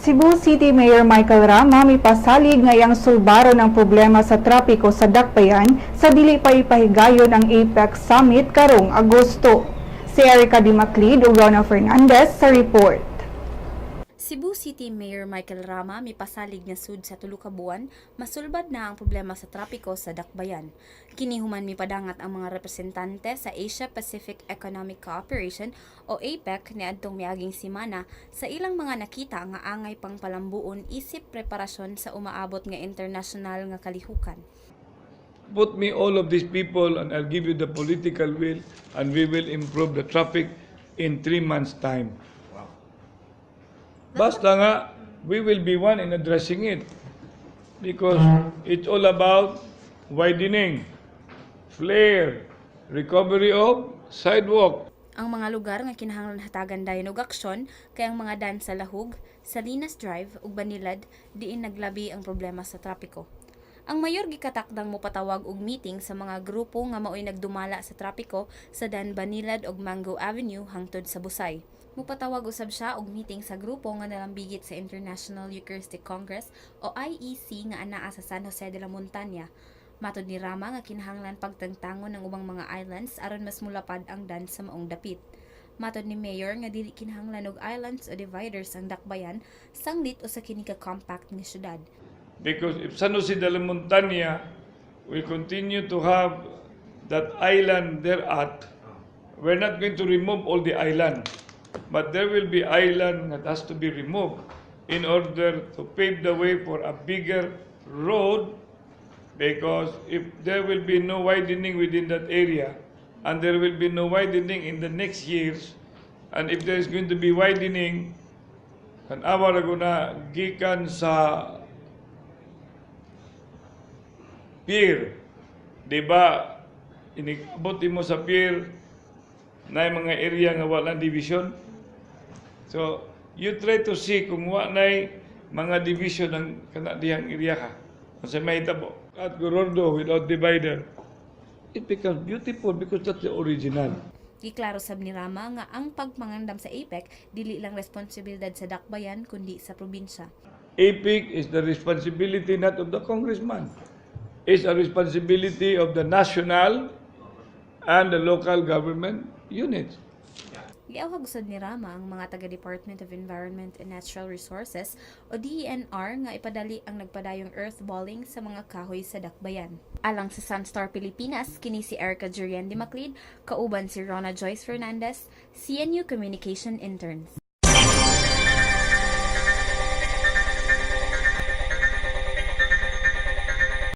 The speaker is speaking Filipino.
Cebu City Mayor Michael Rama mipasalig ngayang sulbaro ng problema sa trapiko sa Dakbayan sa dili pa ipahigayon ang APEC Summit karong Agosto. Si Erica Di Maclid ug Rona Fernandez sa report. Cebu City Mayor Michael Rama mipasalig nga sud sa tulo ka buwan masulbad na ang problema sa trapiko sa Dakbayan. Kini human mipadangat ang mga representante sa Asia Pacific Economic Cooperation o APEC niadtong miaging semana sa ilang mga nakita nga angay pang palambuon isip preparasyon sa umaabot nga international nga kalihukan. Put me all of these people and I'll give you the political will and we will improve the traffic in 3 months' time. Basta nga, we will be one in addressing it because it's all about widening, flare, recovery of sidewalk. Ang mga lugar nga kinahanglan hatagan dayon og aksyon kay ang mga dan sa Lahug, Salinas Drive ug Banilad diin naglabi ang problema sa trapiko. Ang mayor gikatakdang mopatawag og meeting sa mga grupo nga maoy nagdumala sa trapiko sa Dan Banilad ug Mango Avenue hangtod sa Busay. Mupatawag usab siya og meeting sa grupo nga nalambigit sa International Eucharistic Congress o IEC nga anaa sa San Jose de la Montaña. Matod ni Rama nga kinahanglan pagtangtangon ng ubang mga islands aron mas mulapad ang dan sa maong dapit. Matod ni Mayor nga dili kinahanglan og islands o dividers ang Dakbayan sanglit usa kini ka compact nga syudad. Because if San Jose de la Montaña will continue to have that island thereat, we're not going to remove all the island. But there will be island that has to be removed in order to pave the way for a bigger road, because if there will be no widening within that area and there will be no widening in the next years, and if there is going to be widening, an hour ago na gikan sa pier, di ba, inibuti mo sa pier na mga area nga wala division. So, you try to see kung wala mga division ng kanadiyang area ka. Kasi may tabo. At Gorordo without divider, it becomes beautiful because that's the original. Giklaro sab ni Rama nga ang pagmangandam sa APEC dili lang responsibilidad sa Dakbayan kundi sa probinsya. APEC is the responsibility not of the congressman. It's a responsibility of the national and the local government units. Giawhag usad ni Rama ang mga taga-Department of Environment and Natural Resources o DENR nga ipadali ang nagpadayong earthballing sa mga kahoy sa Dakbayan. Alang sa Sunstar Pilipinas, kini si Erica Di Maclid, kauban si Rona Joyce Fernandez, CNU Communication Interns.